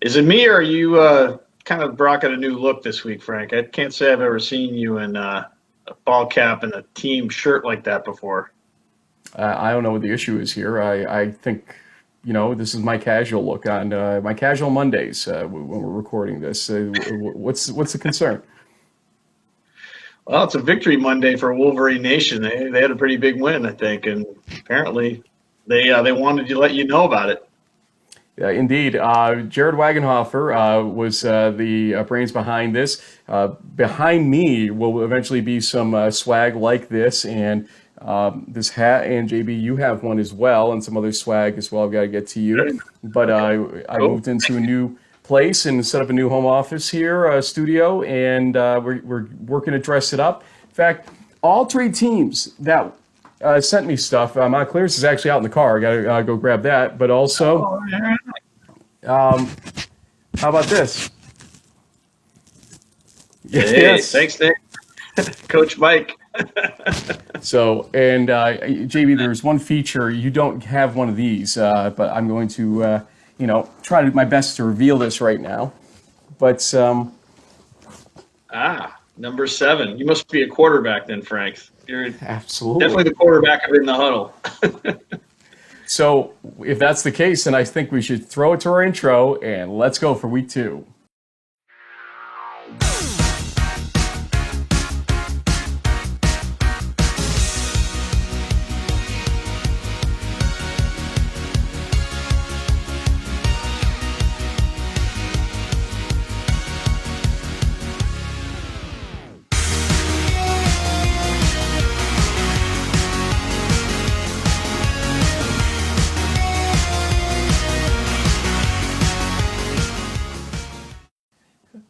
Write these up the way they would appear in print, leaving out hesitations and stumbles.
Is it me, or are you kind of rocking a new look this week, Frank? I can't say I've ever seen you in a ball cap and a team shirt like that before. I don't know what the issue is here. I think, this is my casual look on my casual Mondays when we're recording this. What's the concern? Well, it's a victory Monday for Wolverine Nation. They had a pretty big win, I think, and apparently they wanted to let you know about it. Indeed. Jared Wagenhofer was the brains behind this. Behind me will eventually be some swag like this, and this hat. And JB, you have one as well, and some other swag as well. I've got to get to you. But I moved into a new place and set up a new home office here, studio, and we're working to dress it up. In fact, all three teams that sent me stuff. My clearance is actually out in the car. I got to go grab that. But also, how about this? Hey, Yes. thanks, Nick. Coach Mike. So, and JB, there's one feature. You don't have one of these, but I'm going to, try to do my best to reveal this right now. But Number 7. You must be a quarterback then, Frank. You're absolutely. definitely the quarterback of In the Huddle. So, if that's the case, then I think we should throw it to our intro and let's go for week 2.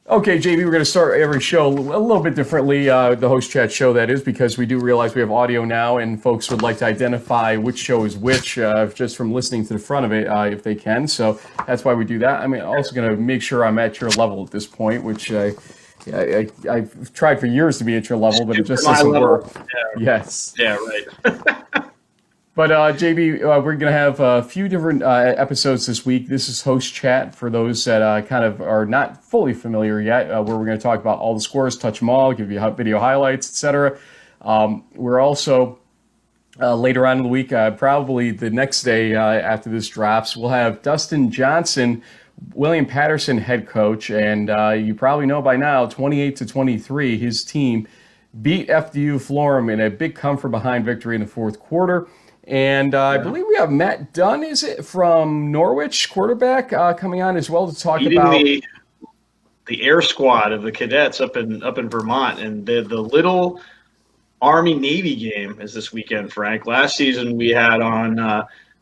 Okay, JB, we're going to start every show a little bit differently, the host chat show that is, because we do realize we have audio now and folks would like to identify which show is which just from listening to the front of it if they can. So that's why we do that. I'm also going to make sure I'm at your level at this point, which I've tried for years to be at your level, but it just doesn't work. Yeah. Yes. Yeah, right. But JB, we're going to have a few different episodes this week. This is host chat for those that kind of are not fully familiar yet, where we're going to talk about all the scores, touch them all, give you video highlights, etc. We're also later on in the week, probably the next day after this drops, we'll have Dustin Johnson, William Patterson head coach, and you probably know by now, 28-23, his team beat FDU Florham in a big come-from-behind victory in the fourth quarter. And I believe we have Matt Dunn, is it, from Norwich, quarterback, coming on as well to talk about the air squad of the cadets up in Vermont, and the little Army-Navy game is this weekend, Frank. Last season we had on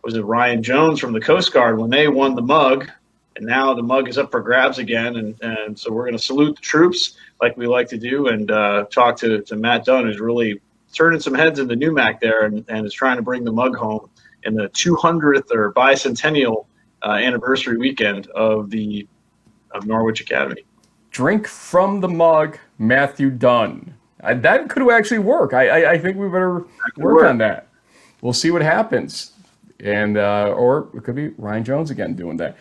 was it Ryan Jones from the Coast Guard when they won the mug, and now the mug is up for grabs again, and so we're going to salute the troops like we like to do, and talk to Matt Dunn, who's really turning some heads in the NUMAC there and is trying to bring the mug home in the 200th or bicentennial anniversary weekend of Norwich Academy. Drink from the mug, Matthew Dunn. That could actually work. I think we better work on that. We'll see what happens. And or it could be Ryan Jones again doing that.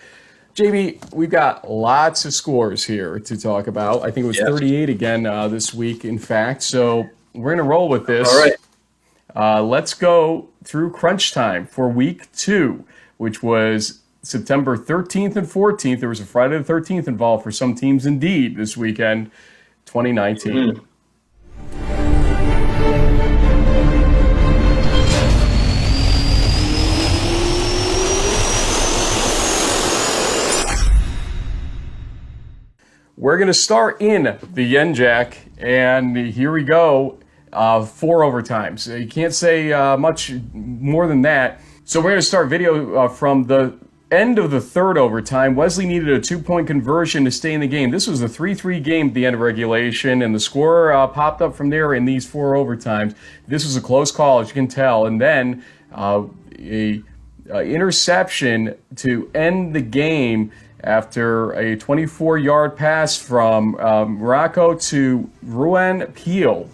JB, we've got lots of scores here to talk about. I think it was 38 again this week, in fact. So we're going to roll with this. All right. Let's go through crunch time for week 2, which was September 13th and 14th. There was a Friday the 13th involved for some teams indeed this weekend, 2019. Mm-hmm. We're going to start in the Yenjack, and here we go. 4 overtimes. You can't say much more than that. So we're going to start video from the end of the third overtime. Wesley needed a 2-point conversion to stay in the game. This was a 3-3 game at the end of regulation, and the score popped up from there in these 4 overtimes. This was a close call, as you can tell. And then a interception to end the game after a 24-yard pass from Morocco to Ruan Peel.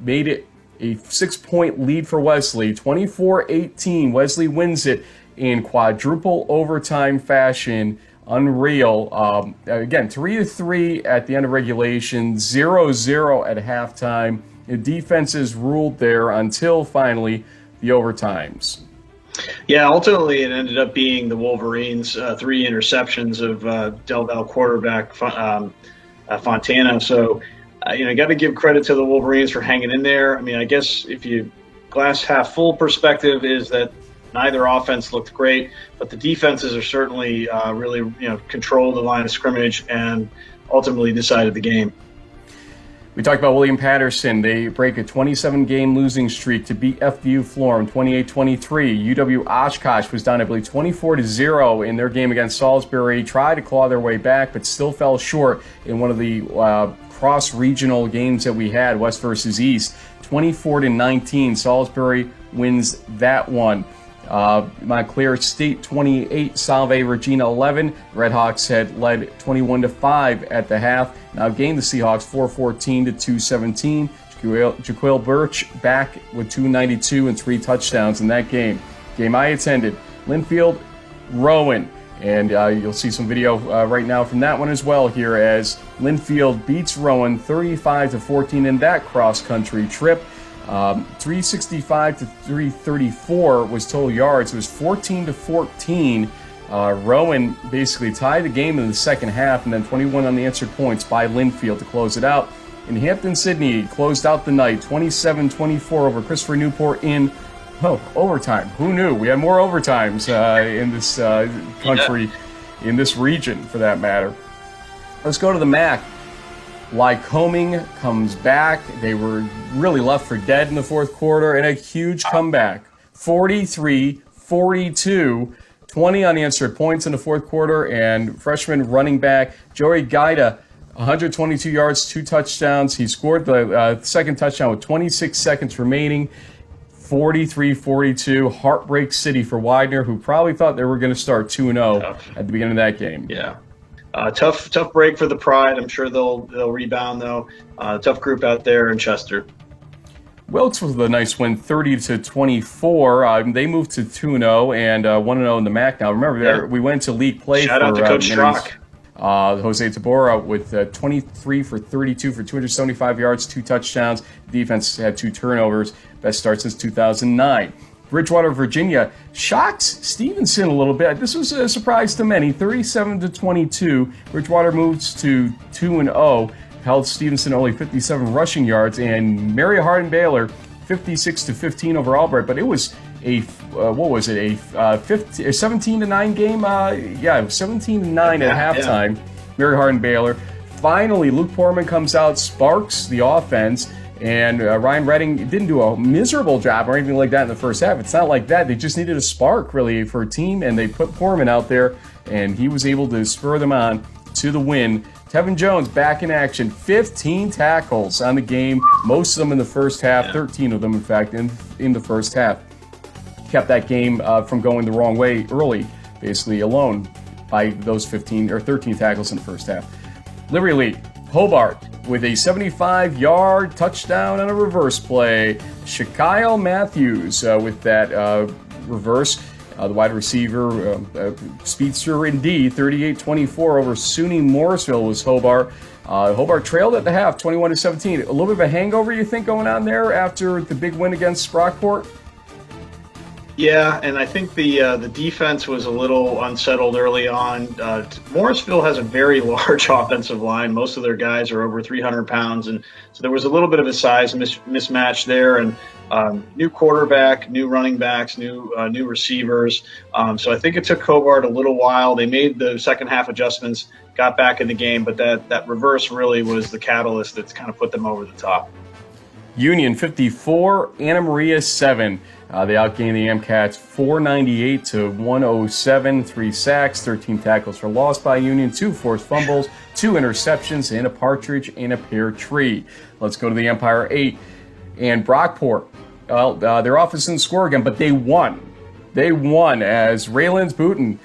Made it a 6-point lead for Wesley. 24-18. Wesley wins it in quadruple overtime fashion Unreal. Again, 3-3 at the end of regulation, 0-0 at halftime. The defenses ruled there until finally the overtimes. Yeah, ultimately it ended up being the Wolverines' 3 interceptions of Del Valle quarterback Fontana. So, got to give credit to the Wolverines for hanging in there. I mean, I guess if you glass half full perspective is that neither offense looked great, but the defenses are certainly really, controlled the line of scrimmage and ultimately decided the game. We talked about William Patterson. They break a 27-game losing streak to beat FVU Florham 28-23. UW Oshkosh was down, I believe, 24-0 in their game against Salisbury. Tried to claw their way back, but still fell short in one of the cross-regional games that we had, West versus East. 24-19. Salisbury wins that one. Montclair State 28, Salve Regina 11. Redhawks had led 21-5 at the half. Now gained the Seahawks 4-14 to 2-17. Jaquil Birch back with 292 and 3 touchdowns in that game. Game I attended, Linfield, Rowan. And you'll see some video right now from that one as well here as Linfield beats Rowan 35-14 in that cross-country trip. 365 to 334 was total yards. It was 14-14. Rowan basically tied the game in the second half, and then 21 unanswered points by Linfield to close it out. And Hampton-Sydney closed out the night 27-24 over Christopher Newport in overtime. Who knew? We had more overtimes in this country, in this region for that matter. Let's go to the MAC. Lycoming comes back. They were really left for dead in the fourth quarter, and a huge comeback. 43-42, 20 unanswered points in the fourth quarter, and freshman running back Joey Gaida, 122 yards, 2 touchdowns. He scored the second touchdown with 26 seconds remaining. 43-42, heartbreak city for Widener, who probably thought they were going to start 2-0 at the beginning of that game. Yeah. Tough break for the Pride. I'm sure they'll rebound though. Tough group out there in Chester. Wilkes was a nice win, 30-24. They moved to 2-0 and 1-0 in the MAC now. Remember, we went to league play. Shout out to Coach Strock. Jose Tabora with 23 for 32 for 275 yards, 2 touchdowns. Defense had 2 turnovers. Best start since 2009. Bridgewater, Virginia shocked Stevenson a little bit. This was a surprise to many. 37-22. Bridgewater moves to 2-0. Held Stevenson only 57 rushing yards, and Mary Hardin-Baylor 56-15 over Albright. But it was a 17-9 game. It was 17-9 at halftime. Yeah. Mary Hardin-Baylor. Finally, Luke Portman comes out, sparks the offense. And Ryan Redding didn't do a miserable job or anything like that in the first half. It's not like that. They just needed a spark, really, for a team, and they put Portman out there, and he was able to spur them on to the win. Tevin Jones back in action, 15 tackles on the game, most of them in the first half, 13 of them, in fact, in the first half. Kept that game from going the wrong way early, basically alone by those 15 or 13 tackles in the first half. Liberty League, Hobart with a 75-yard touchdown on a reverse play. Shaquille Matthews with that reverse. The wide receiver, speedster indeed, 38-24 over SUNY Morrisville was Hobart. Hobart trailed at the half, 21-17. A little bit of a hangover, you think, going on there after the big win against Brockport? Yeah, and I think the defense was a little unsettled early on. Morrisville has a very large offensive line. Most of their guys are over 300 pounds, and so there was a little bit of a size mismatch there. And new quarterback, new running backs, new receivers. So I think it took Hobart a little while. They made the second half adjustments, got back in the game, but that reverse really was the catalyst that's kind of put them over the top. Union 54, Anna Maria 7. They outgained the Amcats 498-107, 3 sacks, 13 tackles for loss by Union, 2 forced fumbles, 2 interceptions, and a partridge in a pear tree. Let's go to the Empire 8 and Brockport. Well, their offense didn't score again, but they won. They won as Raylan's Booten.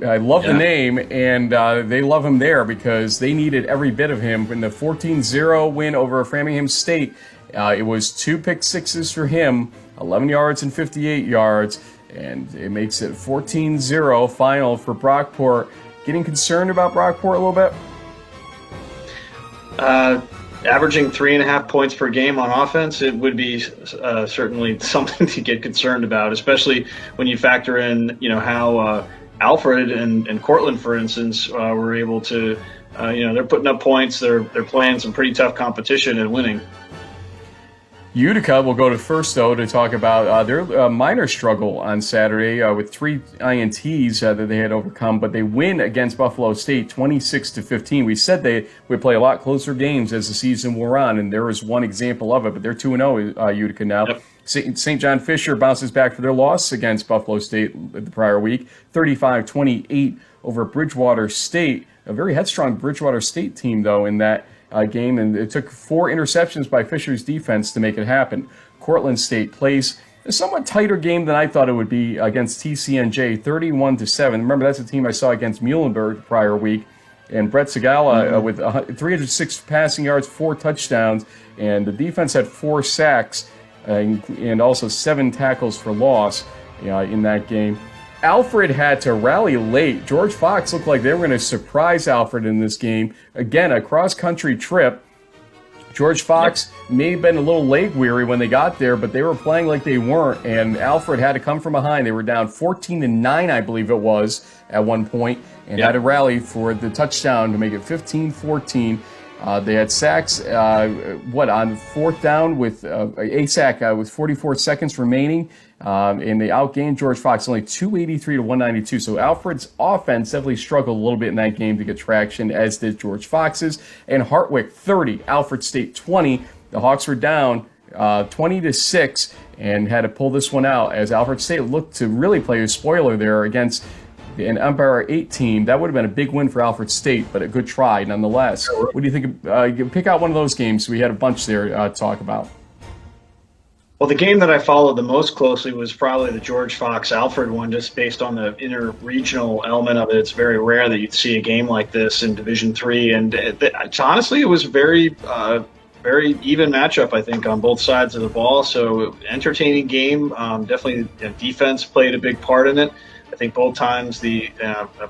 I love the name, and they love him there because they needed every bit of him. In the 14-0 win over Framingham State, it was 2 pick sixes for him, 11 yards and 58 yards, and it makes it 14-0 final for Brockport. getting concerned about Brockport a little bit? Averaging 3.5 points per game on offense, it would be certainly something to get concerned about, especially when you factor in, how Alfred and Cortland, for instance, were able to, they're putting up points. They're playing some pretty tough competition and winning. Utica will go to first, though, to talk about their minor struggle on Saturday with 3 INTs that they had overcome, but they win against Buffalo State 26-15. We said they would play a lot closer games as the season wore on, and there was one example of it, but they're 2-0 Utica now. Yep. St. John Fisher bounces back for their loss against Buffalo State the prior week, 35-28 over Bridgewater State. A very headstrong Bridgewater State team, though, in that game, and it took 4 interceptions by Fisher's defense to make it happen. Cortland State plays a somewhat tighter game than I thought it would be against TCNJ, 31-7. Remember, that's a team I saw against Muhlenberg the prior week, and Brett Segala with 306 passing yards, 4 touchdowns, and the defense had 4 sacks and also 7 tackles for loss in that game. Alfred had to rally late. George Fox looked like they were going to surprise Alfred in this game. Again, a cross-country trip. George Fox may have been a little leg weary when they got there, but they were playing like they weren't, and Alfred had to come from behind. They were down 14-9, I believe it was, at one point, and had to rally for the touchdown to make it 15-14. They had sacks, on fourth down with a sack with 44 seconds remaining, and they outgained George Fox only 283-192. So Alfred's offense definitely struggled a little bit in that game to get traction, as did George Fox's. And Hartwick 30, Alfred State 20. The Hawks were down 20-6 and had to pull this one out as Alfred State looked to really play a spoiler there against an Empire 8 team. That would have been a big win for Alfred State, but a good try nonetheless. What do you think? Pick out one of those games. We had a bunch there to talk about. Well, the game that I followed the most closely was probably the George Fox Alfred one, just based on the inter-regional element of it. It's very rare that you'd see a game like this in Division III, and honestly, it was very even matchup, I think, on both sides of the ball. So entertaining game. Definitely, defense played a big part in it. I think both times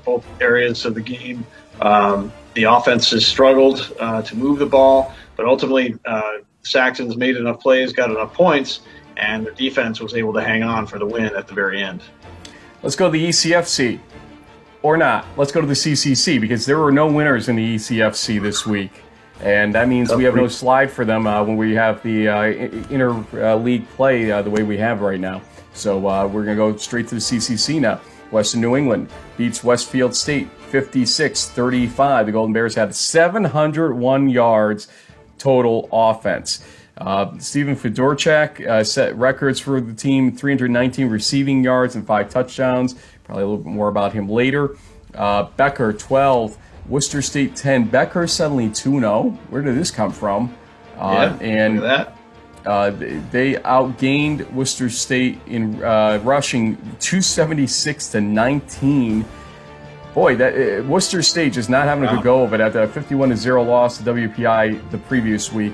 both areas of the game, the offense has struggled to move the ball, but ultimately Saxons made enough plays, got enough points, and the defense was able to hang on for the win at the very end. Let's go to the ECFC, or not. Let's go to the CCC, because there were no winners in the ECFC this week, and that means we have no slide for them when we have the inter-league play the way we have right now. So we're going to go straight to the CCC now. Western New England beats Westfield State 56-35. The Golden Bears had 701 yards total offense. Steven Fedorchak set records for the team, 319 receiving yards and 5 touchdowns. Probably a little bit more about him later. Becker, 12. Worcester State, 10. Becker suddenly 2-0. Where did this come from? And look at that. They outgained Worcester State in rushing 276-19. Boy, that Worcester State just not having a good go of it after a 51-0 loss to WPI the previous week.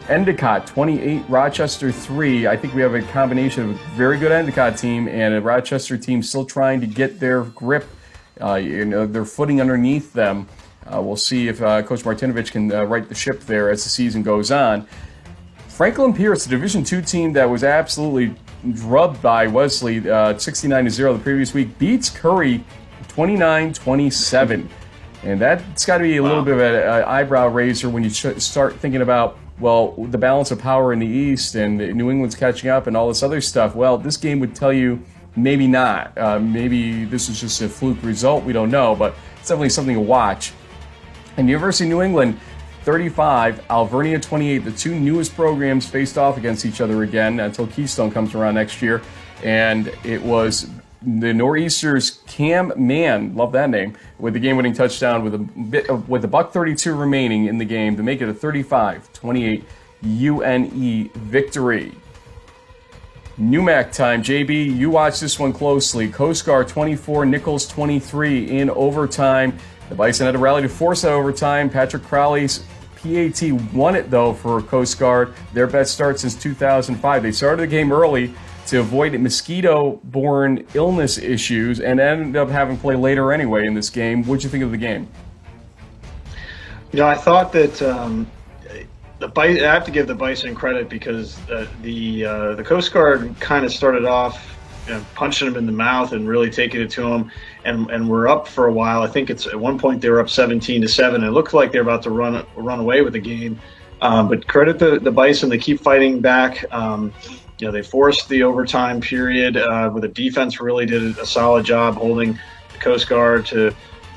Endicott 28, Rochester 3. I think we have a combination of a very good Endicott team and a Rochester team still trying to get their grip, their footing underneath them. We'll see if Coach Martinovich can right the ship there as the season goes on. Franklin Pierce, the Division II team that was absolutely drubbed by Wesley, 69-0 the previous week, beats Curry 29-27. And that's got to be a little bit of an eyebrow raiser when you start thinking about, well, the balance of power in the East and New England's catching up and all this other stuff. Well, this game would tell you maybe not. Maybe this is just a fluke result. We don't know, but it's definitely something to watch. And University of New England 35, Alvernia 28. The two newest programs faced off against each other again until Keystone comes around next year. And it was the Nor'easters' Cam Mann, love that name, with the game-winning touchdown with a $1:32 remaining in the game to make it a 35-28 UNE victory. NUMAC time. JB, you watch this one closely. Coast Guard 24, Nichols 23 in overtime. The Bison had to rally to force that overtime. Patrick Crowley's PAT won it, though, for Coast Guard. Their best start since 2005. They started the game early to avoid mosquito-borne illness issues and ended up having to play later anyway in this game. What'd you think of the game? I thought that I have to give the Bison credit because the Coast Guard kind of started off punching them in the mouth and really taking it to them, and we're up for a while. I think it's at one point they were up 17-7. It looked like they're about to run away with the game. But credit the Bison; they keep fighting back. They forced the overtime period where the defense really did a solid job holding the Coast Guard to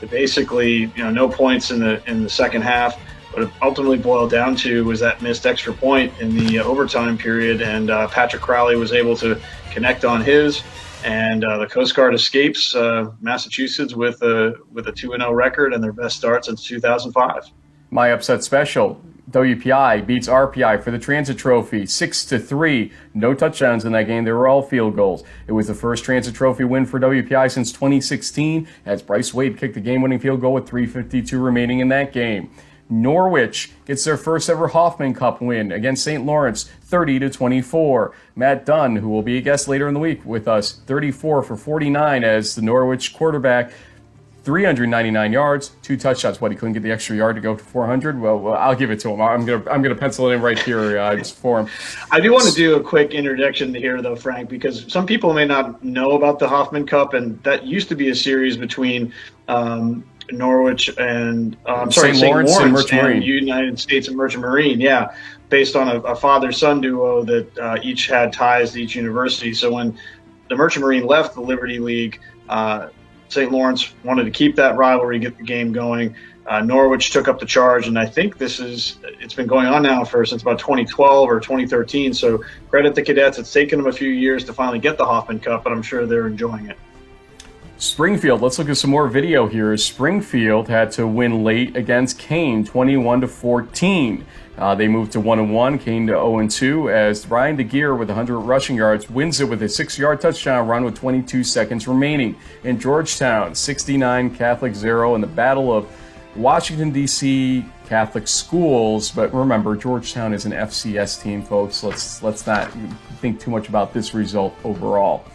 basically no points in the second half. What it ultimately boiled down to was that missed extra point in the overtime period, and Patrick Crowley was able to connect on his, and the Coast Guard escapes Massachusetts with a 2-0 record and their best start since 2005. My upset special. WPI beats RPI for the Transit Trophy 6-3. No touchdowns in that game. They were all field goals. It was the first Transit Trophy win for WPI since 2016 as Bryce Wade kicked the game-winning field goal with 3:52 remaining in that game. Norwich gets their first ever Hoffman Cup win against St. Lawrence, 30-24. Matt Dunn, who will be a guest later in the week with us, 34 for 49 as the Norwich quarterback. 399 yards, 2 touchdowns. He couldn't get the extra yard to go to 400? Well, I'll give it to him. I'm gonna pencil it in right here just for him. I do want to do a quick introduction here, though, Frank, because some people may not know about the Hoffman Cup, and that used to be a series between Norwich and St. Lawrence and United States and Merchant Marine. Yeah, based on a father-son duo that each had ties to each university. So when the Merchant Marine left the Liberty League, St. Lawrence wanted to keep that rivalry, get the game going. Norwich took up the charge, and I think it's been going on now since about 2012 or 2013. So credit the Cadets. It's taken them a few years to finally get the Hoffman Cup, but I'm sure they're enjoying it. Springfield, let's look at some more video here. Springfield had to win late against Kane, 21-14. They moved to 1-1, Kane to 0-2, as Ryan DeGeer with 100 rushing yards wins it with a 6-yard touchdown run with 22 seconds remaining. In Georgetown, 69 Catholic 0 in the Battle of Washington, D.C. Catholic schools. But remember, Georgetown is an FCS team, folks. Let's not think too much about this result overall.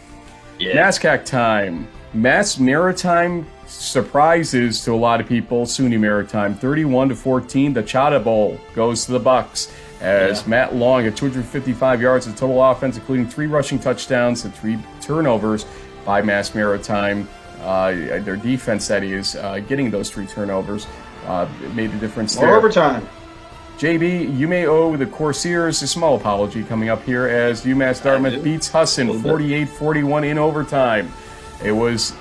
Yeah. NASCAC time. Mass Maritime surprises to a lot of people. SUNY Maritime 31-14. The Chata Bowl goes to the Bucks as Matt Long at 255 yards of total offense, including 3 rushing touchdowns and 3 turnovers by Mass Maritime. Their defense, that is, getting those 3 turnovers made a difference there. More overtime. JB, you may owe the Corsairs a small apology coming up here as UMass Dartmouth beats Husson 48-41 in overtime. It was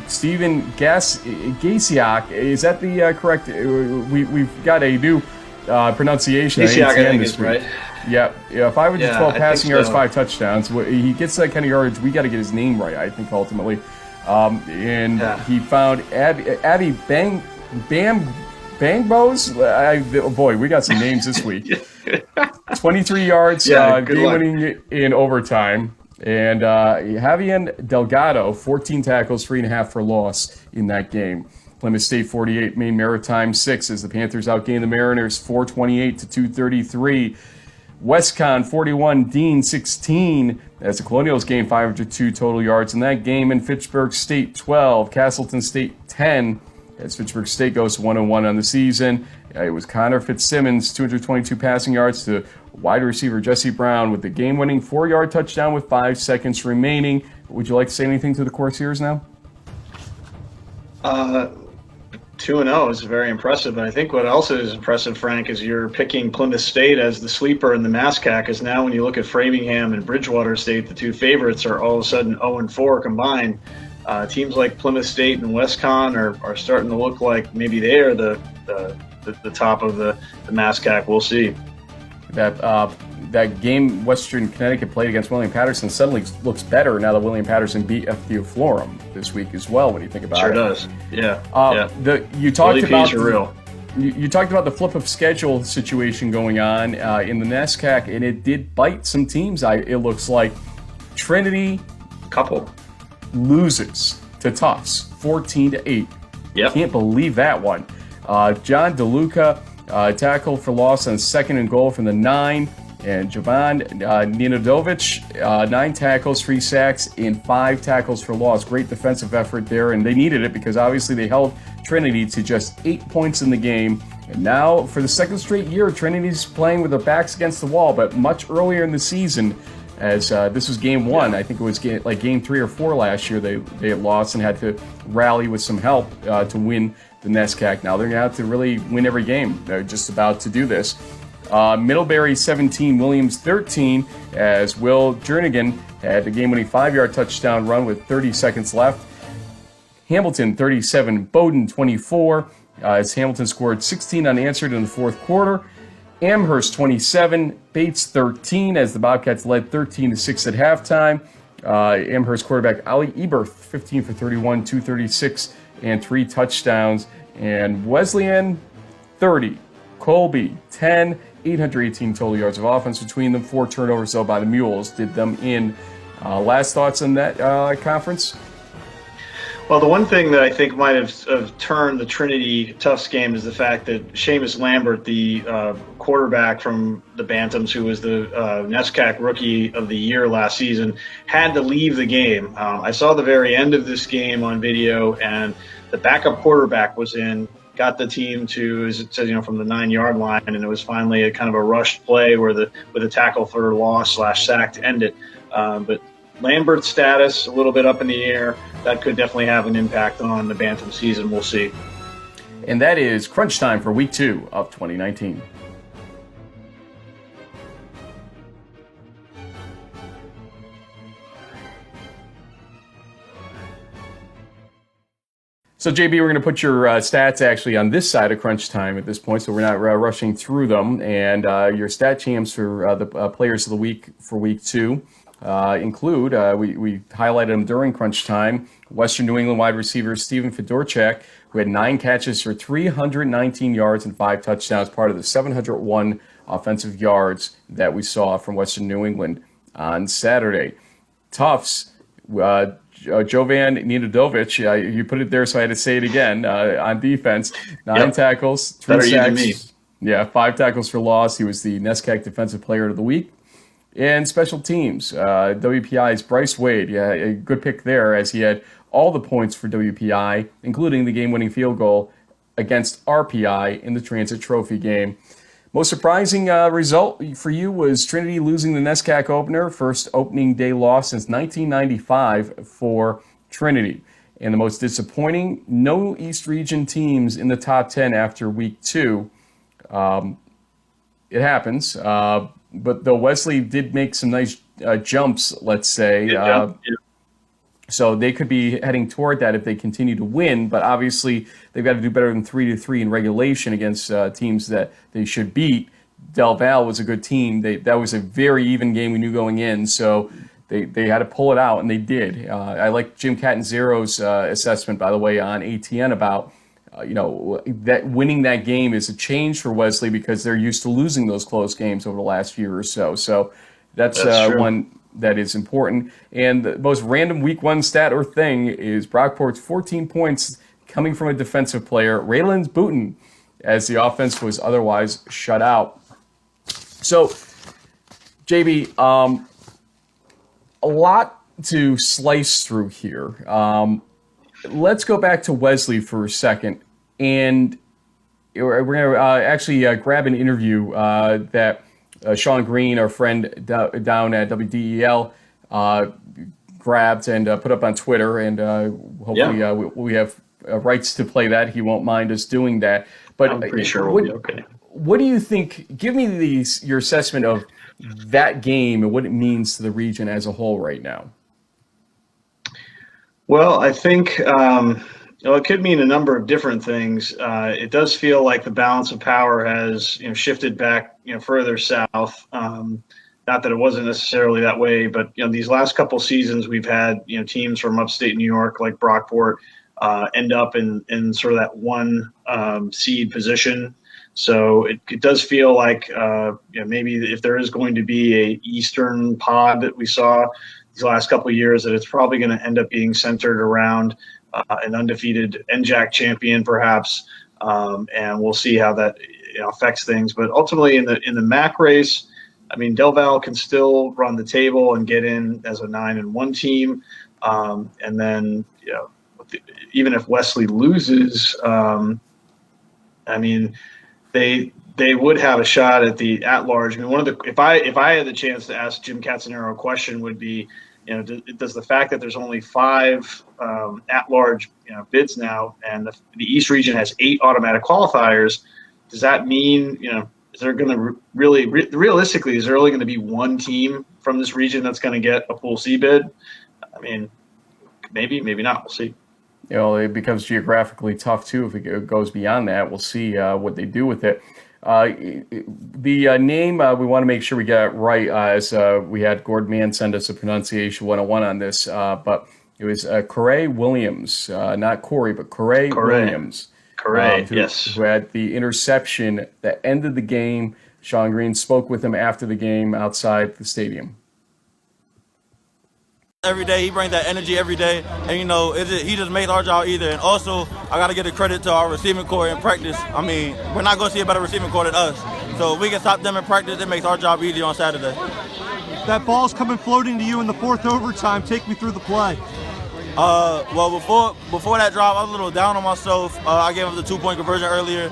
Stephen Gasiak. Is that the correct? We've got a new pronunciation. Gasiak, I think is right. Yeah, 512 passing yards, 5 touchdowns. He gets that kind of yardage. We got to get his name right, I think, ultimately. He found Abby Bangbos. Boy, we got some names this week. 23 yards, game-winning in overtime. And Javier Delgado, 14 tackles, 3.5 for loss in that game. Plymouth State 48, Maine Maritime 6 as the Panthers outgained the Mariners 428-233. WestCon 41, Dean 16 as the Colonials gained 502 total yards in that game. And Fitchburg State 12, Castleton State 10 as Fitchburg State goes 1-1 on the season. It was Connor Fitzsimmons, 222 passing yards to wide receiver Jesse Brown with the game-winning 4-yard touchdown with 5 seconds remaining. Would you like to say anything to the Corsairs now? 2-0 is very impressive, but I think what else is impressive, Frank, is you're picking Plymouth State as the sleeper in the MASCAC, because now when you look at Framingham and Bridgewater State, the 2 favorites are all of a sudden 0-4 combined. Teams like Plymouth State and WestCon are starting to look like maybe they are the top of the MASCAC. We'll see. That game Western Connecticut played against William Patterson suddenly looks better now that William Patterson beat FDU Florham this week as well, when you think about it. Sure does. Yeah. You talked about you talked about the flip of schedule situation going on in the NESCAC, and it did bite some teams. It looks like Trinity loses to Tufts 14-8. Yep. Can't believe that one. John DeLuca tackle for loss on 2nd and goal from the 9. And Jovan Ninodovic, 9 tackles, 3 sacks, and 5 tackles for loss. Great defensive effort there, and they needed it because obviously they held Trinity to just 8 points in the game. And now, for the second straight year, Trinity's playing with their backs against the wall, but much earlier in the season, as this was game 1. I think it was game 3 or 4 last year they had lost and had to rally with some help to win the NESCAC. Now they're going to have to really win every game. They're just about to do this. Middlebury 17, Williams 13, as Will Jernigan had the game-winning 5-yard touchdown run with 30 seconds left. Hamilton 37, Bowdoin 24, as Hamilton scored 16 unanswered in the fourth quarter. Amherst 27, Bates 13, as the Bobcats led 13-6 at halftime. Amherst quarterback Ali Eberth 15 for 31, 236, and 3 touchdowns. And Wesleyan 30, Colby 10, 818 total yards of offense between them. 4 turnovers, though, by the Mules did them in. Last thoughts on that conference? Well, the one thing that I think might have turned the Trinity Tufts game is the fact that Seamus Lambert, the quarterback from the Bantams, who was the NESCAC Rookie of the Year last season, had to leave the game. I saw the very end of this game on video, and the backup quarterback was in, got the team to, as it says, from the 9-yard line, and it was finally a kind of a rushed play with a tackle for loss / sack to end it. But Lambert's status a little bit up in the air. That could definitely have an impact on the Bantam season. We'll see. And that is crunch time for week 2 of 2019. So, JB, we're going to put your stats actually on this side of crunch time at this point, so we're not rushing through them. And your stat champs for the players of the week for week 2 include, we highlighted them during crunch time, Western New England wide receiver Stephen Fedorchak, who had 9 catches for 319 yards and 5 touchdowns, part of the 701 offensive yards that we saw from Western New England on Saturday. Tufts, Jovan Ninodovic, you put it there, so I had to say it again, on defense. 9 tackles, 3 sacks. Yeah, 5 tackles for loss. He was the NESCAC Defensive Player of the Week. And special teams, WPI's Bryce Wade, a good pick there, as he had all the points for WPI, including the game-winning field goal against RPI in the Transit Trophy game. Most surprising result for you was Trinity losing the NESCAC opener, first opening day loss since 1995 for Trinity. And the most disappointing, no East Region teams in the top 10 after week 2. It happens, but though Wesley did make some nice jumps, let's say. So they could be heading toward that if they continue to win, but obviously they've got to do better than 3-3 in regulation against teams that they should beat. Del Val was a good team. That was a very even game we knew going in, so they had to pull it out, and they did. I like Jim Catanzero's assessment, by the way, on ATN about that winning that game is a change for Wesley because they're used to losing those close games over the last year or so. So that's one that is important. And the most random week 1 stat or thing is Brockport's 14 points coming from a defensive player, Raylan Booten, as the offense was otherwise shut out. So, JB, a lot to slice through here. Let's go back to Wesley for a second. And we're going to actually grab an interview that Sean Greene, our friend down at WDEL, grabbed and put up on Twitter. And hopefully we have rights to play that. He won't mind us doing that. But I'm pretty sure we'll be okay. What do you think? Give me your assessment of that game and what it means to the region as a whole right now. Well, I think it could mean a number of different things. It does feel like the balance of power has shifted back further south. Not that it wasn't necessarily that way, but these last couple seasons we've had teams from upstate New York like Brockport end up in sort of that 1 seed position. So it does feel like maybe if there is going to be a Eastern pod that we saw these last couple of years, that it's probably going to end up being centered around an undefeated NJAC champion, perhaps, and we'll see how that affects things. But ultimately, in the MAC race, I mean, Del Val can still run the table and get in as a 9-1 team. And then, even if Wesley loses, I mean, they would have a shot at the at-large. I mean, if I had the chance to ask Jim Catanero a question, would be, does the fact that there's only 5 at-large bids now, and the East region has 8 automatic qualifiers, does that mean is there going to realistically is there only going to be one team from this region that's going to get a Pool C bid? I mean, maybe not. We'll see. It becomes geographically tough too if it goes beyond that. We'll see what they do with it. The name we want to make sure we get it right, as we had Gord Mann send us a pronunciation 101 on this, but it was Coray Williams, not Coray, but Coray Williams. Coray, yes. Who had the interception that ended the game. Sean Greene spoke with him after the game outside the stadium. Every day, he brings that energy every day, and he just makes our job easier. And also, I got to give the credit to our receiving corps in practice. I mean, we're not going to see a better receiving corps than us. So if we can stop them in practice, it makes our job easier on Saturday. That ball's coming floating to you in the 4th overtime. Take me through the play. Well, before that drive, I was a little down on myself. I gave up the 2-point conversion earlier,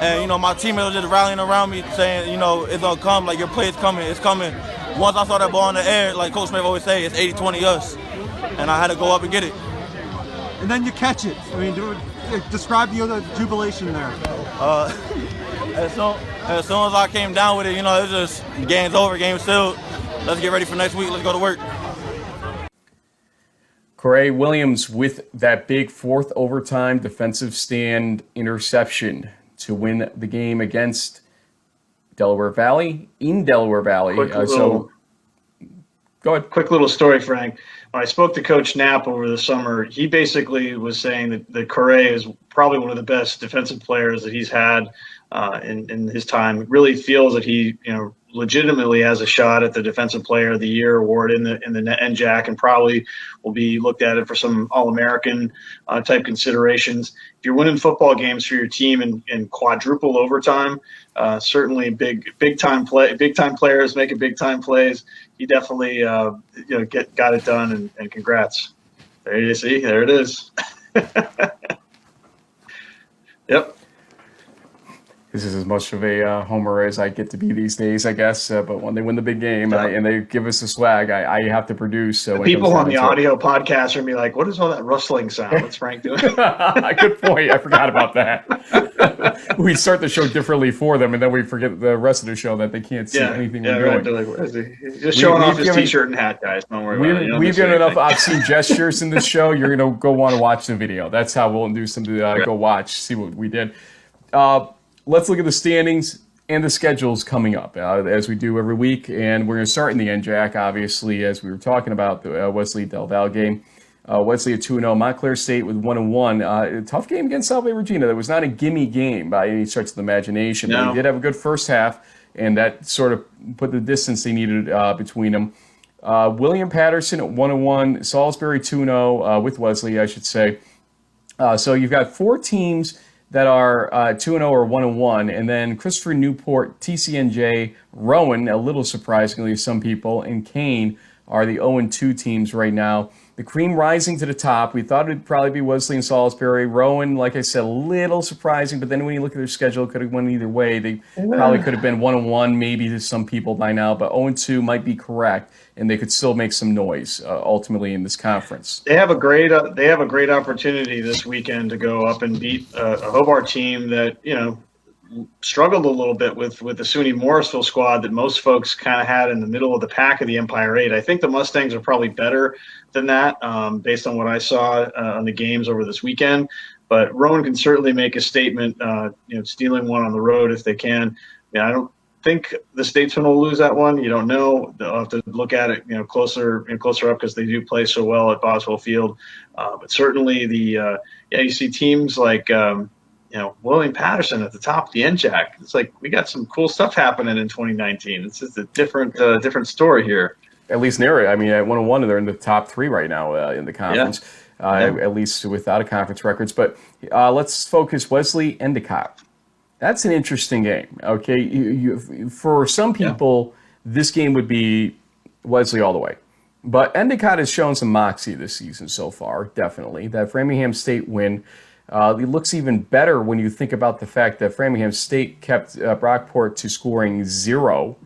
and my teammates were just rallying around me, saying, it's gonna come. Like, your play is coming. It's coming. Once I saw that ball in the air, like Coach Smith always say, it's 80-20 us, and I had to go up and get it. And then you catch it. I mean, describe the jubilation there. As soon as I came down with it, it was just game's over, game's sealed. Let's get ready for next week. Let's go to work. Coray Williams with that big 4th overtime defensive stand interception to win the game against Delaware Valley in Delaware Valley. Go ahead. Quick little story, Frank. When I spoke to Coach Knapp over the summer, he basically was saying that Coray is probably one of the best defensive players that he's had in his time. Really feels that he, legitimately has a shot at the Defensive Player of the Year award in the NJAC, and probably will be looked at it for some All-American type considerations. If you're winning football games for your team in quadruple overtime, certainly big time players making big time plays. He definitely got it done, and congrats. There you see, there it is. Yep. This is as much of a homer as I get to be these days, I guess. But when they win the big game and they give us a swag, I have to produce. So people on the audio podcast are going to be like, what is all that rustling sound? What's Frank doing? Good point. I forgot about that. We start the show differently for them, and then we forget the rest of the show that they can't see anything we're doing. Right. They're like, where is he? He's just showing off his T-shirt and hat, guys. Don't worry about it. We've given enough obscene gestures in this show. You're going to go want to watch the video. That's how we'll induce them to go watch, see what we did. Let's look at the standings and the schedules coming up, as we do every week. And we're going to start in the NJAC, obviously, as we were talking about the Wesley Del Val game. Wesley at 2-0, Montclair State with 1-1. A tough game against Salve Regina. That was not a gimme game by any stretch of the imagination. No. They did have a good first half, and that sort of put the distance they needed between them. William Patterson at 1-1, Salisbury 2-0 with Wesley, I should say. So you've got 4 teams that are 2-0 or 1-1, and then Christopher Newport, TCNJ, Rowan, a little surprisingly to some people, and Kane are the 0-2 teams right now. The cream rising to the top. We thought it'd probably be Wesley and Salisbury. Rowan, like I said, a little surprising, but then when you look at their schedule, it could have went either way. They probably could have been 1-1 maybe to some people by now, but 0-2 might be correct, and they could still make some noise ultimately in this conference. They have a great opportunity this weekend to go up and beat a Hobart team that struggled a little bit with the SUNY Morrisville squad that most folks kind of had in the middle of the pack of the Empire 8. I think the Mustangs are probably better than that based on what I saw on the games over this weekend. But Rowan can certainly make a statement, stealing one on the road if they can. I don't think the Statesman will lose that one. You don't know. They'll have to look at it, closer up because they do play so well at Boswell Field. But certainly you see teams like William Patterson at the top of the NJAC. It's like we got some cool stuff happening in 2019. It's just a different story here. At least near it. I mean, at 1-1, they're in the top 3 right now in the conference, at least without a conference records. But let's focus Wesley Endicott. That's an interesting game. Okay, for some people, this game would be Wesley all the way. But Endicott has shown some moxie this season so far, definitely. That Framingham State win, it looks even better when you think about the fact that Framingham State kept Brockport to scoring 0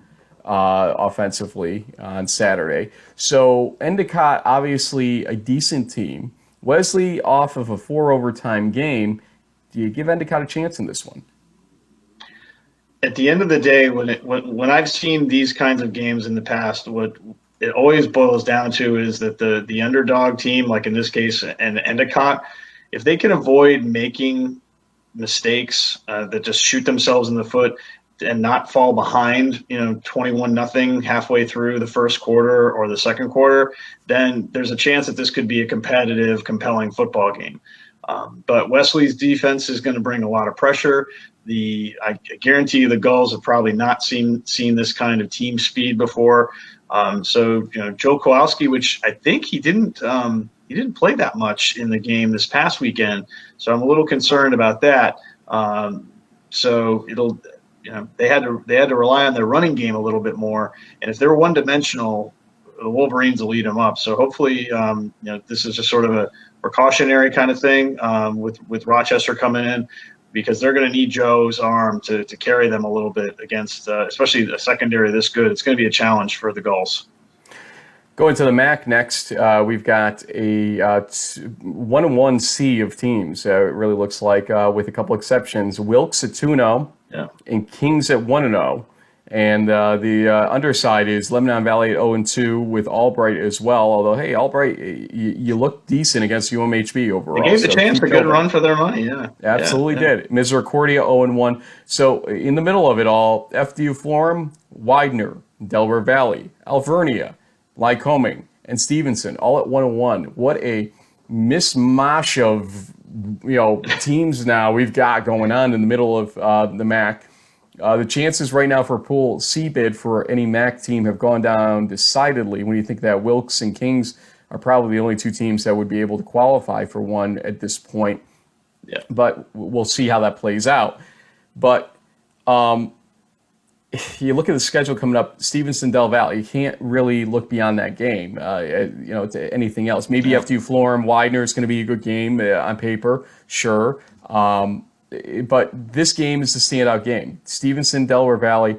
offensively on Saturday. So Endicott, obviously a decent team. Wesley off of a 4 overtime game. Do you give Endicott a chance in this one? At the end of the day, when I've seen these kinds of games in the past, what it always boils down to is that the underdog team, like in this case, and Endicott, if they can avoid making mistakes that just shoot themselves in the foot and not fall behind, 21-0 halfway through the first quarter or the second quarter, then there's a chance that this could be a competitive, compelling football game. But Wesley's defense is going to bring a lot of pressure. I guarantee you the Gulls have probably not seen this kind of team speed before. So Joe Kowalski, which I think he didn't play that much in the game this past weekend. So I'm a little concerned about that. So they had to rely on their running game a little bit more. And if they're one-dimensional, the Wolverines will eat them up. So hopefully, this is just sort of a precautionary kind of thing with Rochester coming in, because they're going to need Joe's arm to carry them a little bit against, especially a secondary this good. It's going to be a challenge for the Gulls. Going to the MAC next, we've got a 1-1 sea of teams. It really looks like, with a couple exceptions. Wilkes at 2-0, and Kings at 1-0. And the underside is Lebanon Valley at 0-2 with Albright as well. Although, hey, Albright, you look decent against UMHB overall. They gave the chance a good run for their money, yeah. Absolutely did. Misericordia 0-1. So in the middle of it all, FDU Florham, Widener, Delaware Valley, Alvernia, Lycoming, and Stevenson, all at 1-1. What a mishmash of teams now we've got going on in the middle of the MAC. The chances right now for a Pool C bid for any MAC team have gone down decidedly when you think that Wilkes and Kings are probably the only two teams that would be able to qualify for one at this point. Yeah. But we'll see how that plays out. But you look at the schedule coming up, Stevenson, Del Valle, you can't really look beyond that game, to anything else. Maybe FDU Florham, Widener is going to be a good game on paper, sure. But this game is the standout game. Stevenson, Delaware Valley.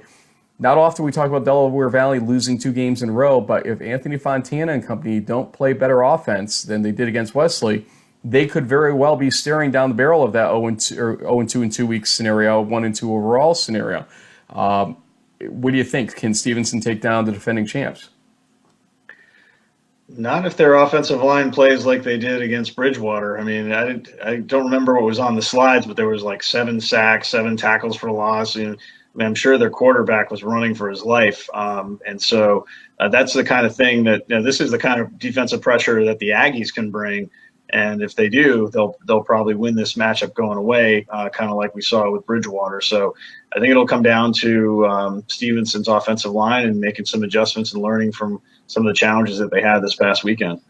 Not often we talk about Delaware Valley losing 2 games in a row, but if Anthony Fontana and company don't play better offense than they did against Wesley, they could very well be staring down the barrel of that 0-2 in 2 weeks scenario, 1-2 overall scenario. What do you think? Can Stevenson take down the defending champs? Not if their offensive line plays like they did against Bridgewater. I mean, I don't remember what was on the slides, but there was like 7 sacks, 7 tackles for loss. I'm sure their quarterback was running for his life. And so that's the kind of thing that this is the kind of defensive pressure that the Aggies can bring. And if they do, they'll probably win this matchup going away, kind of like we saw with Bridgewater. So I think it'll come down to Stevenson's offensive line and making some adjustments and learning from some of the challenges that they had this past weekend.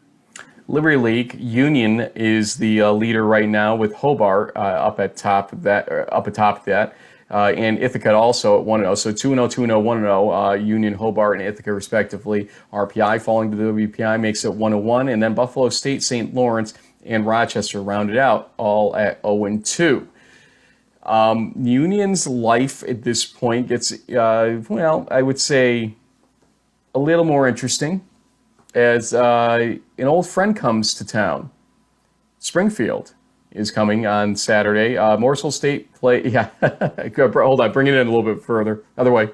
Liberty League Union is the leader right now with Hobart up atop that, and Ithaca also at 1-0. So 2-0, 2-0, 1-0. Union, Hobart, and Ithaca respectively. RPI falling to the WPI makes it 1-1, and then Buffalo State, St. Lawrence, and Rochester rounded out all at 0-2. Union's life at this point gets, I would say, a little more interesting as an old friend comes to town. Springfield is coming on Saturday. Morsel State play. Yeah, hold on, bring it in a little bit further. Other way.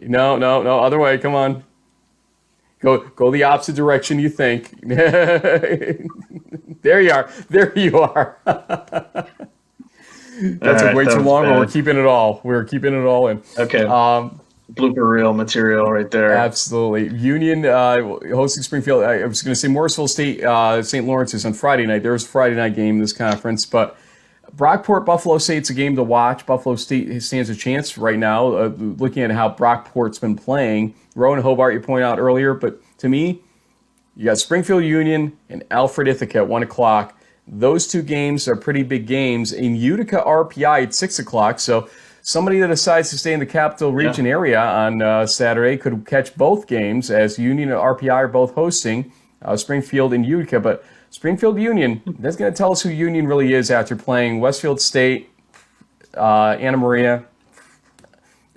No, other way. Come on. Go the opposite direction you think. There you are. There you are. That took way too long, but we're keeping it all. We're keeping it all in. Okay. Blooper reel material right there. Absolutely. Union hosting Springfield. I was going to say Morrisville State, St. Lawrence is on Friday night. There's a Friday night game in this conference, but Brockport, Buffalo State's a game to watch. Buffalo State stands a chance right now, looking at how Brockport's been playing. Rowan Hobart, you pointed out earlier, but to me, you got Springfield Union and Alfred Ithaca at 1 o'clock. Those two games are pretty big games. In Utica RPI at 6 o'clock, so somebody that decides to stay in the capital region area on Saturday could catch both games, as Union and RPI are both hosting Springfield and Utica. But Springfield Union, that's going to tell us who Union really is after playing Westfield State, Anna Maria.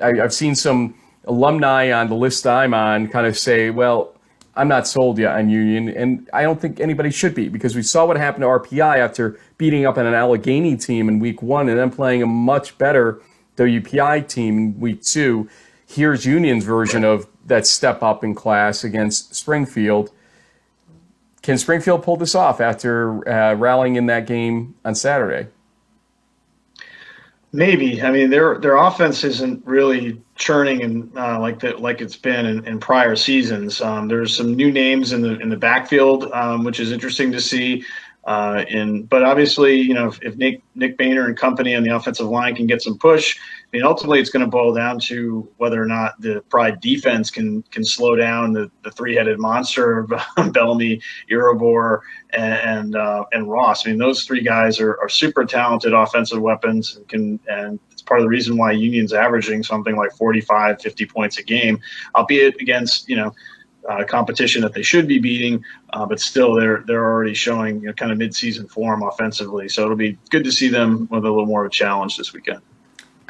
I've seen some alumni on the list I'm on kind of say, well, I'm not sold yet on Union, and I don't think anybody should be, because we saw what happened to RPI after beating up on an Allegheny team in week 1 and then playing a much better WPI team in week 2. Here's Union's version of that step up in class against Springfield. Can Springfield pull this off after rallying in that game on Saturday? Maybe. I mean, their offense isn't really churning and like it's been in prior seasons. There's some new names in the backfield, which is interesting to see. But obviously, you know, if Nick Boehner and company on the offensive line can get some push, I mean, ultimately it's going to boil down to whether or not the Pride defense can slow down the three-headed monster of Bellamy, Irobor, and Ross. I mean, those three guys are super talented offensive weapons, and it's part of the reason why Union's averaging something like 45, 50 points a game, albeit against, you know, competition that they should be beating, but still they're already showing, you know, kind of mid-season form offensively. So it'll be good to see them with a little more of a challenge this weekend.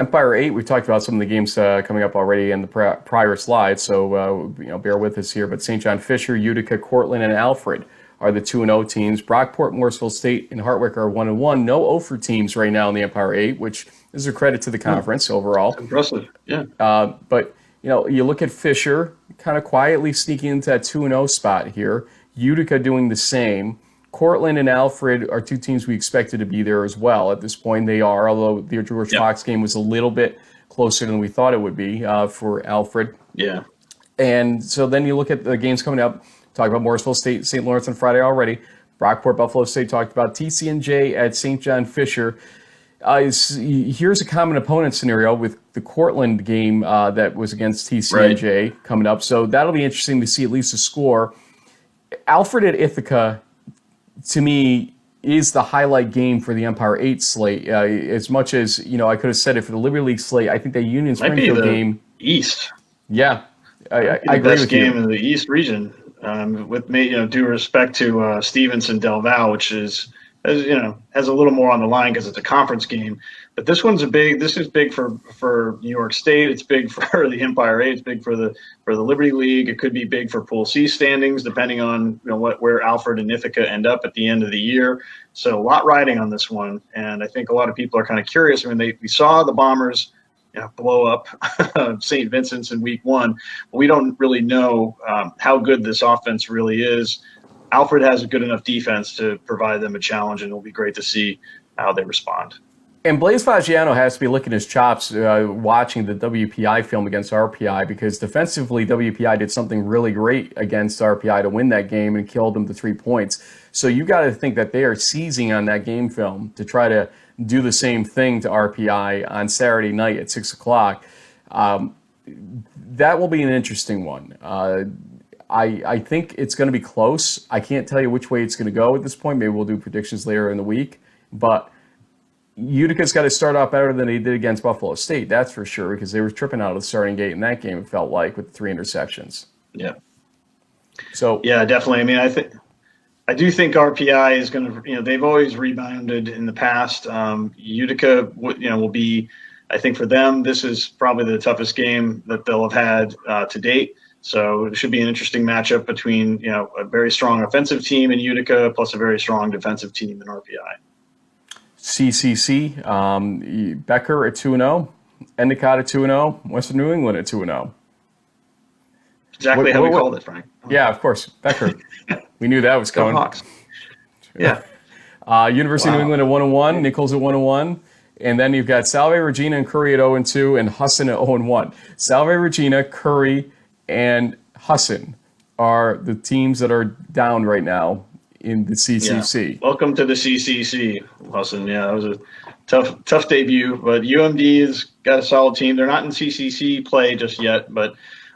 Empire 8, we've talked about some of the games coming up already in the prior slides, so you know, bear with us here. But St. John Fisher, Utica, Cortland, and Alfred are the 2-0 teams. Brockport, Morrisville State, and Hartwick are 1-1. No Ophir teams right now in the Empire 8, which is a credit to the conference overall. Impressive, yeah. But you know, you look at Fisher kind of quietly sneaking into that 2-0 spot here. Utica doing the same. Cortland and Alfred are two teams we expected to be there as well. At this point, they are, although the George Fox game was a little bit closer than we thought it would be for Alfred. Yeah. And so then you look at the games coming up. Talk about Morrisville State, St. Lawrence on Friday already. Brockport, Buffalo State talked about. TCNJ at St. John Fisher. Here's a common opponent scenario with the Cortland game that was against TCNJ coming up. So that'll be interesting to see at least a score. Alfred at Ithaca, to me, is the highlight game for the Empire 8 slate. As much as, you know, I could have said it for the Liberty League slate, I think the Union Springfield game. East. Yeah, I agree with you. Best game in the East region, with due respect to Stevenson Del Val, which is, has a little more on the line because it's a conference game. But this one's This is big for New York State. It's big for the Empire 8. It's big for the Liberty League. It could be big for Pool C standings, depending on where Alfred and Ithaca end up at the end of the year. So a lot riding on this one, and I think a lot of people are kind of curious. I mean, we saw the Bombers blow up St. Vincent's in week 1, but we don't really know how good this offense really is. Alfred has a good enough defense to provide them a challenge, and it'll be great to see how they respond. And Blaise Fagiano has to be licking his chops watching the WPI film against RPI, because defensively WPI did something really great against RPI to win that game and killed them to 3 points. So you got to think that they are seizing on that game film to try to do the same thing to RPI on Saturday night at 6 o'clock. That will be an interesting one. I think it's going to be close. I can't tell you which way it's going to go at this point. Maybe we'll do predictions later in the week. But Utica's got to start off better than they did against Buffalo State, that's for sure, because they were tripping out of the starting gate in that game, it felt like, with 3 interceptions. Yeah. So yeah, definitely. I mean, I do think RPI is going to, they've always rebounded in the past. Utica, will be, I think for them, this is probably the toughest game that they'll have had to date. So it should be an interesting matchup between, a very strong offensive team in Utica plus a very strong defensive team in RPI. CCC, Becker at 2-0, Endicott at 2-0, Western New England at 2-0. Exactly how we called it, Frank. Yeah, of course, Becker. We knew that was coming. Hawks. Yeah. University of New England at 1-1, Nichols at 1-1, and then you've got Salve Regina and Curry at 0-2, and Husson at 0-1. Salve Regina, Curry, and Husson are the teams that are down right now in the CCC. Yeah. Welcome to the CCC, Husson. Yeah, it was a tough debut, but UMD has got a solid team. They're not in CCC play just yet, but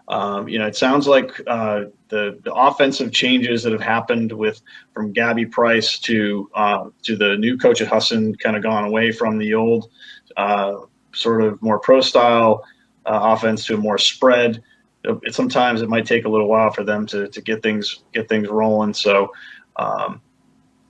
it sounds like the offensive changes that have happened from Gabby Price to the new coach at Husson kind of gone away from the old sort of more pro style offense to a more spread. Sometimes it might take a little while for them to get things rolling. So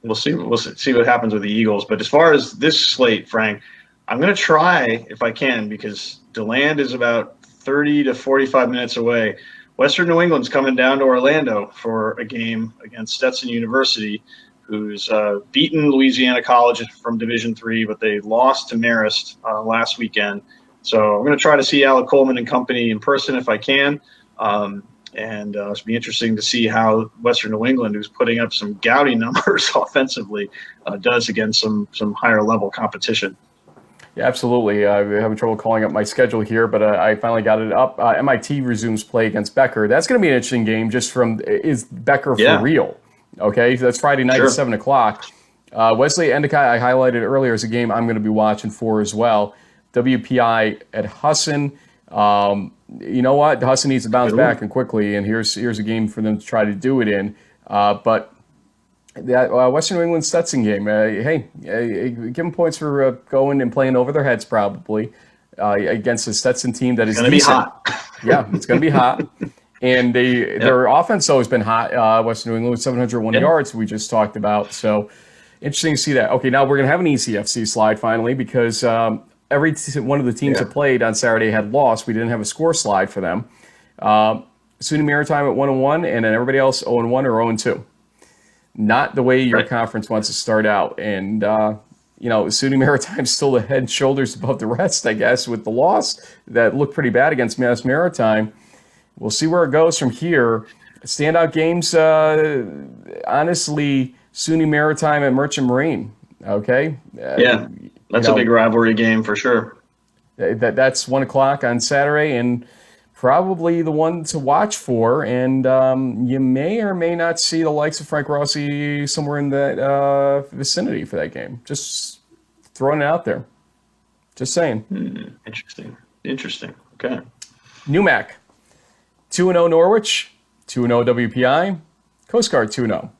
we'll see what happens with the Eagles. But as far as this slate, Frank, I'm going to try if I can, because DeLand is about 30 to 45 minutes away. Western New England's coming down to Orlando for a game against Stetson University, who's beaten Louisiana College from Division III, but they lost to Marist last weekend. So I'm going to try to see Alec Coleman and company in person if I can. It'll be interesting to see how Western New England, who's putting up some gaudy numbers offensively, does against some higher level competition. Yeah, absolutely. I'm having trouble calling up my schedule here, but I finally got it up. MIT resumes play against Becker. That's going to be an interesting game just from, is Becker for real? Okay, so that's Friday night at 7 o'clock. Wesley Endicott, I highlighted earlier, as a game I'm going to be watching for as well. WPI at Husson. You know what? Husson needs to bounce back and quickly, and here's a game for them to try to do it in. But that Western New England Stetson game, give them points for going and playing over their heads probably against a Stetson team that is going to be hot. Yeah, it's going to be hot. And their offense though has been hot. Western New England with 701 yards we just talked about. So interesting to see that. Okay, now we're going to have an ECFC slide finally, because every one of the teams that played on Saturday had lost. We didn't have a score slide for them. SUNY Maritime at 1-1, and then everybody else 0-1 or 0-2. Not the way your conference wants to start out. And, SUNY Maritime's still the head and shoulders above the rest, I guess, with the loss that looked pretty bad against Mass Maritime. We'll see where it goes from here. Standout games, honestly, SUNY Maritime and Merchant Marine. Okay? That's a big rivalry game for sure. That's 1 o'clock on Saturday, and probably the one to watch for. And you may or may not see the likes of Frank Rossi somewhere in that vicinity for that game. Just throwing it out there. Just saying. Interesting. Okay. NUMAC, 2-0 Norwich, 2-0 WPI, Coast Guard 2-0.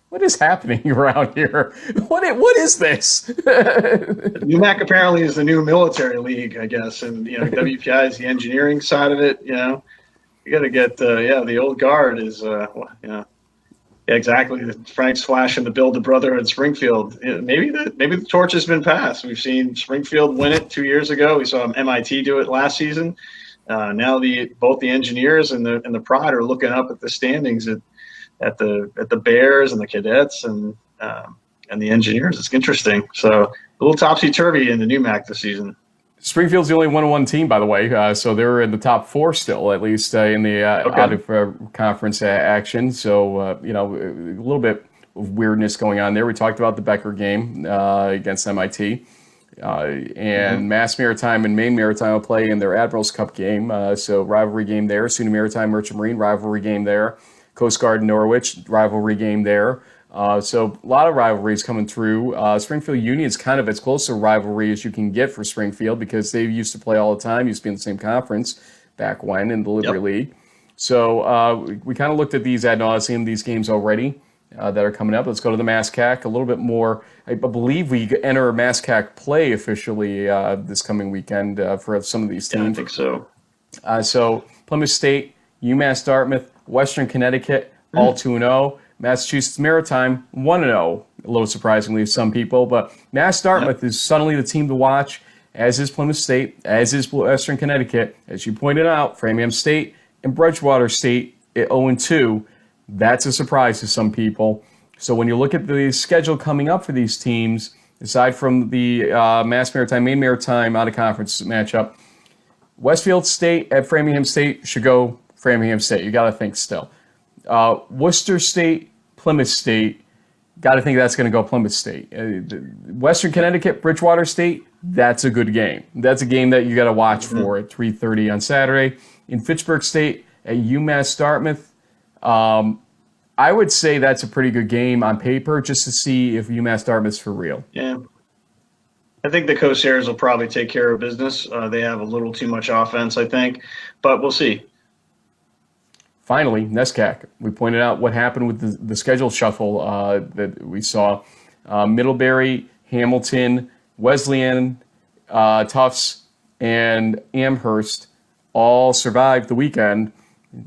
What is happening around here? What is this? NUMAC apparently is the new military league, I guess, and WPI is the engineering side of it. You got to get the old guard is exactly. Frank's flashing the build the brotherhood Springfield. Maybe the torch has been passed. We've seen Springfield win it 2 years ago. We saw MIT do it last season. Now both the engineers and the Pride are looking up at the standings at the Bears and the Cadets and the Engineers. It's interesting. So a little topsy-turvy in the NUMAC this season. Springfield's the only 1-1 team, by the way. So they're in the top 4 still, at least in the out of conference action. So, a little bit of weirdness going on there. We talked about the Becker game against MIT. And Mass Maritime and Maine Maritime will play in their Admirals Cup game. So rivalry game there. SUNY Maritime, Merchant Marine, rivalry game there. Coast Guard Norwich, rivalry game there. So a lot of rivalries coming through. Springfield Union is kind of as close to a rivalry as you can get for Springfield, because they used to play all the time, used to be in the same conference back when in the Liberty League. So we kind of looked at these ad nauseum, these games already that are coming up. Let's go to the MASCAC a little bit more. I believe we enter MASCAC play officially this coming weekend for some of these teams. Yeah, I think so. So Plymouth State, UMass Dartmouth, Western Connecticut, all 2-0. Massachusetts Maritime, 1-0. A little surprisingly to some people, but Mass Dartmouth is suddenly the team to watch, as is Plymouth State, as is Western Connecticut. As you pointed out, Framingham State and Bridgewater State at 0-2. That's a surprise to some people. So when you look at the schedule coming up for these teams, aside from the Mass Maritime, Maine Maritime out-of-conference matchup, Westfield State at Framingham State should go Framingham State. You got to think still. Worcester State, Plymouth State, got to think that's going to go Plymouth State. Western Connecticut, Bridgewater State, that's a good game. That's a game that you got to watch for at 3:30 on Saturday. In Fitchburg State at UMass Dartmouth, I would say that's a pretty good game on paper, just to see if UMass Dartmouth's for real. Yeah. I think the Corsairs will probably take care of business. They have a little too much offense, I think, but we'll see. Finally, NESCAC. We pointed out what happened with the schedule shuffle that we saw. Middlebury, Hamilton, Wesleyan, Tufts, and Amherst all survived the weekend,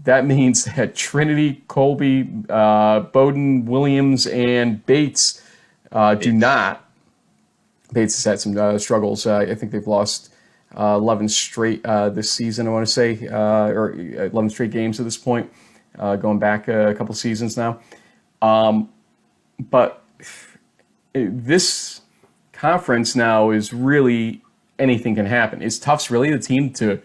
that means that Trinity, Colby, Bowdoin, Williams, and Bates do not. Bates has had some struggles. I think they've lost 11 straight this season, I want to say, or 11 straight games at this point, going back a couple seasons now. But this conference now is really anything can happen. Is Tufts really the team to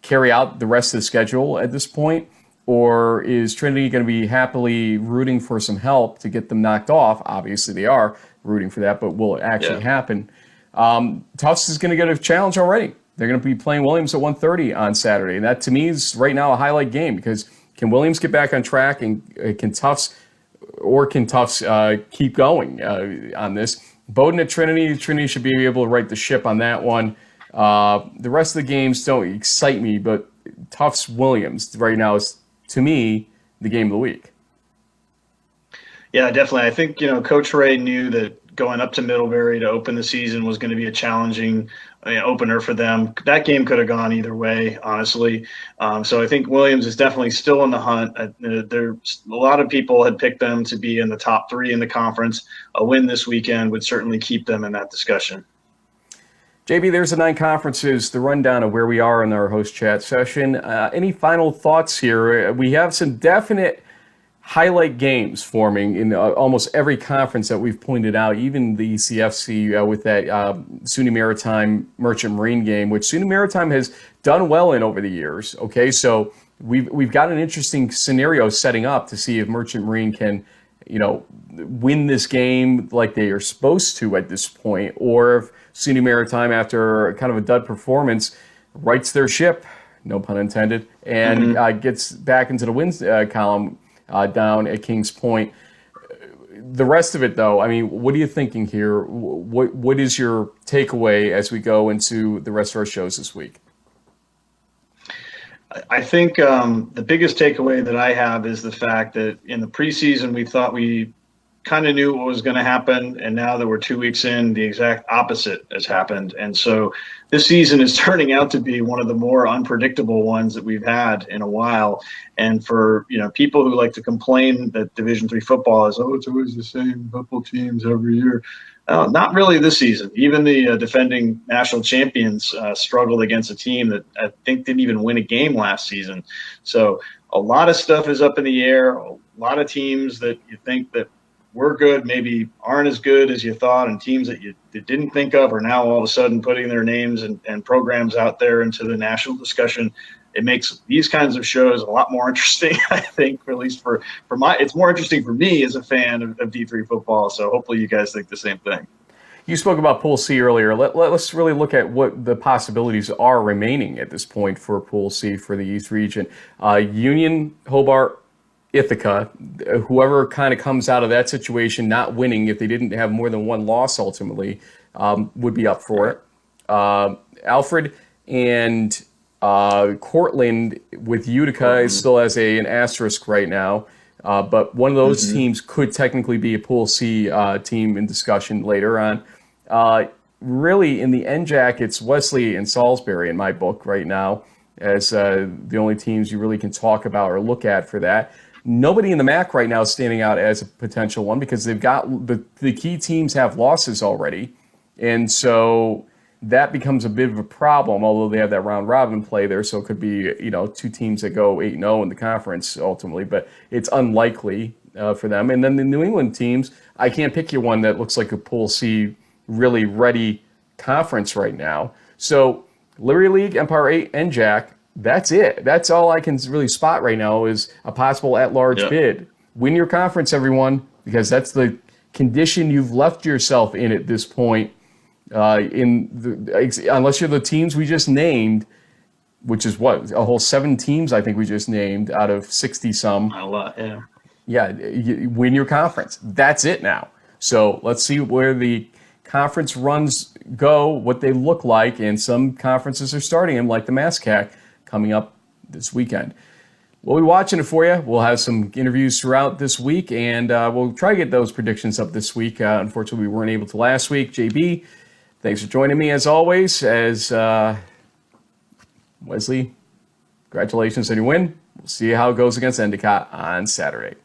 carry out the rest of the schedule at this point? Or is Trinity going to be happily rooting for some help to get them knocked off? Obviously they are rooting for that, but will it actually happen? Tufts is going to get a challenge already. They're going to be playing Williams at 1:30 on Saturday. And that to me is right now a highlight game, because can Williams get back on track, and can Tufts keep going on this? Bowdoin at Trinity. Trinity should be able to right the ship on that one. The rest of the games don't excite me, but Tufts Williams right now is, to me, the game of the week. Yeah, definitely. I think, Coach Ray knew that going up to Middlebury to open the season was going to be a challenging opener for them. That game could have gone either way, honestly. So I think Williams is definitely still in the hunt. There's a lot of people had picked them to be in the top 3 in the conference. A win this weekend would certainly keep them in that discussion. JB, there's the 9 conferences, the rundown of where we are in our host chat session. Any final thoughts here? We have some definite highlight games forming in almost every conference that we've pointed out, even the ECFC with that SUNY Maritime Merchant Marine game, which SUNY Maritime has done well in over the years. Okay, so we've got an interesting scenario setting up to see if Merchant Marine can, win this game like they are supposed to at this point, or if SUNY Maritime, after kind of a dud performance, rights their ship, no pun intended, and gets back into the wins column down at Kings Point. The rest of it, though, I mean, what are you thinking here? What is your takeaway as we go into the rest of our shows this week? I think the biggest takeaway that I have is the fact that in the preseason we thought we kind of knew what was going to happen, and now that we're 2 weeks in, the exact opposite has happened. And so this season is turning out to be one of the more unpredictable ones that we've had in a while. And for people who like to complain that Division III football is it's always the same couple teams every year. Not really this season. Even the defending national champions struggled against a team that I think didn't even win a game last season. So a lot of stuff is up in the air. A lot of teams that you think that were good maybe aren't as good as you thought, and teams that you didn't think of are now all of a sudden putting their names and programs out there into the national discussion. It makes these kinds of shows a lot more interesting, I think, at least for it's more interesting for me as a fan of D3 football. So hopefully you guys think the same thing. You spoke about Pool C earlier. Let's really look at what the possibilities are remaining at this point for Pool C for the East region. Union, Hobart, Ithaca, whoever kind of comes out of that situation not winning, if they didn't have more than one loss ultimately, would be up for it. Alfred and Cortland with Utica still has an asterisk right now, but one of those teams could technically be a Pool C team in discussion later on. Really, in the NJAC, it's Wesley and Salisbury in my book right now as the only teams you really can talk about or look at for that. Nobody in the MAC right now is standing out as a potential one because they've got the key teams have losses already, and so that becomes a bit of a problem, although they have that round robin play there, so it could be 2 teams that go 8-0 in the conference ultimately, but it's unlikely for them. And then the New England teams, I can't pick you one that looks like a Pool C really ready conference right now. So Liberty League, Empire 8, and Jack, that's it. That's all I can really spot right now is a possible at-large bid. Win your conference, everyone, because that's the condition you've left yourself in at this point. Unless you're the teams we just named, which is a whole 7 teams I think we just named out of 60-some. A lot, yeah. Yeah, you win your conference. That's it now. So let's see where the conference runs go, what they look like, and some conferences are starting them, like the MASCAC, coming up this weekend. We'll be watching it for you. We'll have some interviews throughout this week, and we'll try to get those predictions up this week. Unfortunately, we weren't able to last week. JB, Thanks for joining me as always. As Wesley, congratulations on your win. We'll see how it goes against Endicott on Saturday.